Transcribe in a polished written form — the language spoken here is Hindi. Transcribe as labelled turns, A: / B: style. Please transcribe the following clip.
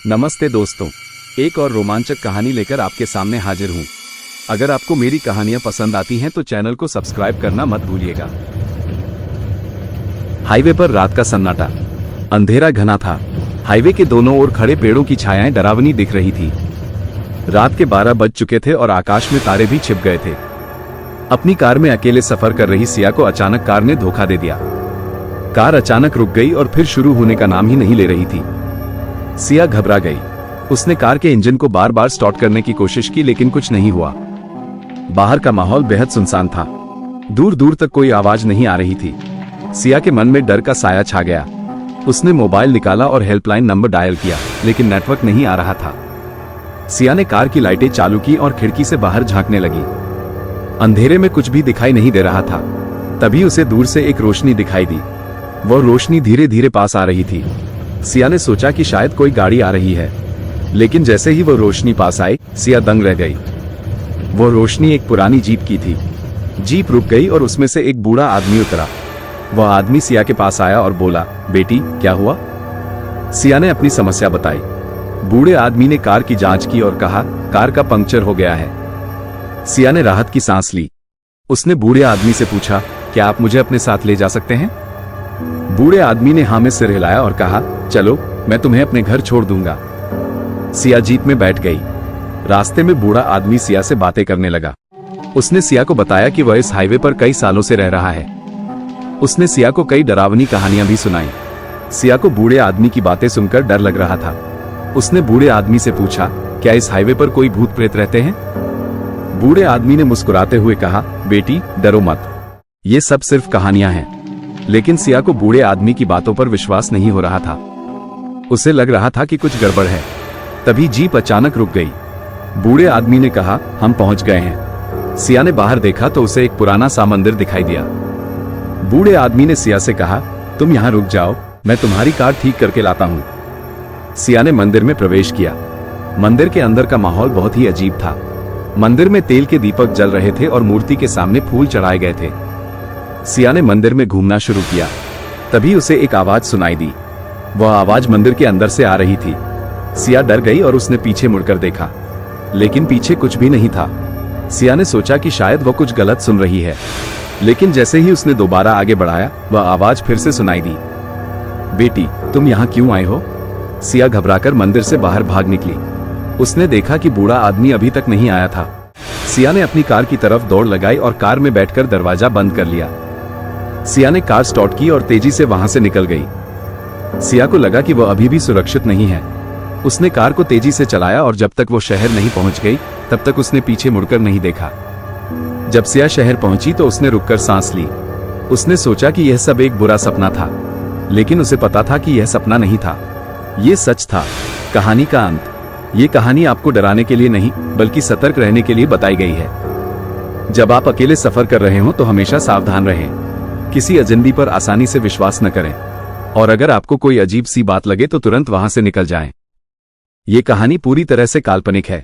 A: नमस्ते दोस्तों, एक और रोमांचक कहानी लेकर आपके सामने हाजिर हूँ। अगर आपको मेरी कहानियाँ पसंद आती हैं तो चैनल को सब्सक्राइब करना मत भूलिएगा। हाईवे पर रात का सन्नाटा, अंधेरा घना था। हाईवे के दोनों ओर खड़े पेड़ों की छायाएं डरावनी दिख रही थी। रात के 12 बज चुके थे और आकाश में तारे भी छिप गए थे। अपनी कार में अकेले सफर कर रही सिया को अचानक कार ने धोखा दे दिया। कार अचानक रुक गई और फिर शुरू होने का नाम ही नहीं ले रही थी। सिया घबरा गई। उसने कार के इंजन को बार बार स्टार्ट करने की कोशिश की, लेकिन कुछ नहीं हुआ। बाहर का माहौल बेहद सुनसान था। दूर दूर तक कोई आवाज नहीं आ रही थी। सिया के मन में डर का साया छा गया। उसने मोबाइल निकाला और हेल्पलाइन नंबर डायल किया, लेकिन नेटवर्क नहीं आ रहा था। सिया ने कार की लाइटें चालू की और खिड़की से बाहर झांकने लगी। अंधेरे में कुछ भी दिखाई नहीं दे रहा था। तभी उसे दूर से एक रोशनी दिखाई दी। वह रोशनी धीरे धीरे पास आ रही थी। सिया ने सोचा कि शायद कोई गाड़ी आ रही है, लेकिन जैसे ही वह रोशनी पास आई, सिया दंग रह गई। वह रोशनी एक पुरानी जीप की थी। जीप रुक गई और उसमें से एक बूढ़ा आदमी उतरा। वह आदमी सिया के पास आया और बोला, बेटी क्या हुआ? सिया ने अपनी समस्या बताई। बूढ़े आदमी ने कार की जांच की और कहा, कार का पंक्चर हो गया है। सिया ने राहत की सांस ली। उसने बूढ़े आदमी से पूछा, क्या आप मुझे अपने साथ ले जा सकते हैं? बूढ़े आदमी ने हाँ में सिर हिलाया और कहा, चलो मैं तुम्हें अपने घर छोड़ दूंगा। सिया जीप में बैठ गई। रास्ते में बूढ़ा आदमी सिया से बातें करने लगा। उसने सिया को बताया कि वह इस हाईवे पर कई सालों से रह रहा है। उसने सिया को कई डरावनी कहानियां भी सुनाई। सिया को बूढ़े आदमी की बातें सुनकर डर लग रहा था। उसने बूढ़े आदमी से पूछा, क्या इस हाईवे पर कोई भूत प्रेत रहते हैं? बूढ़े आदमी ने मुस्कुराते हुए कहा, बेटी डरो मत, ये सब सिर्फ कहानियां हैं। लेकिन सिया को बूढ़े आदमी की बातों पर विश्वास नहीं हो रहा था। उसे लग रहा था कि कुछ गड़बड़ है। तभी जीप अचानक रुक गई। बूढ़े आदमी ने कहा, हम पहुंच गए हैं। सिया ने बाहर देखा तो उसे एक पुराना सा मंदिर दिखाई दिया। बूढ़े आदमी ने सिया से कहा, तुम यहाँ रुक जाओ, मैं तुम्हारी कार ठीक करके लाता हूँ। सिया ने मंदिर में प्रवेश किया। मंदिर के अंदर का माहौल बहुत ही अजीब था। मंदिर में तेल के दीपक जल रहे थे और मूर्ति के सामने फूल चढ़ाए गए थे। सिया ने मंदिर में घूमना शुरू किया। तभी उसे एक आवाज सुनाई दी। वह आवाज मंदिर के अंदर से आ रही थी। सिया डर गई और उसने पीछे मुड़कर देखा, लेकिन पीछे कुछ भी नहीं था। सिया ने सोचा कि शायद वह कुछ गलत सुन रही है, लेकिन जैसे ही उसने दोबारा आगे बढ़ाया, वह आवाज फिर से सुनाई दी। बेटी तुम यहाँ क्यों आए हो? सिया घबराकर मंदिर से बाहर भाग निकली। उसने देखा कि बूढ़ा आदमी अभी तक नहीं आया था। सिया ने अपनी कार की तरफ दौड़ लगाई और कार में बैठकर दरवाजा बंद कर लिया। सिया ने कार स्टार्ट की और तेजी से वहां से निकल गई। सिया को लगा कि वह अभी भी सुरक्षित नहीं है। उसने कार को तेजी से चलाया और जब तक वो शहर नहीं पहुंच गई, तब तक उसने पीछे मुड़कर नहीं देखा। जब सिया शहर पहुंची तो उसने रुककर सांस ली। उसने सोचा कि यह सब एक बुरा सपना था, लेकिन उसे पता था कि यह सपना नहीं था, ये सच था। कहानी का अंत। ये कहानी आपको डराने के लिए नहीं, बल्कि सतर्क रहने के लिए बताई गई है। जब आप अकेले सफर कर रहे हो तो हमेशा सावधान रहें। किसी अजनबी पर आसानी से विश्वास न करें, और अगर आपको कोई अजीब सी बात लगे तो तुरंत वहां से निकल जाएं। ये कहानी पूरी तरह से काल्पनिक है।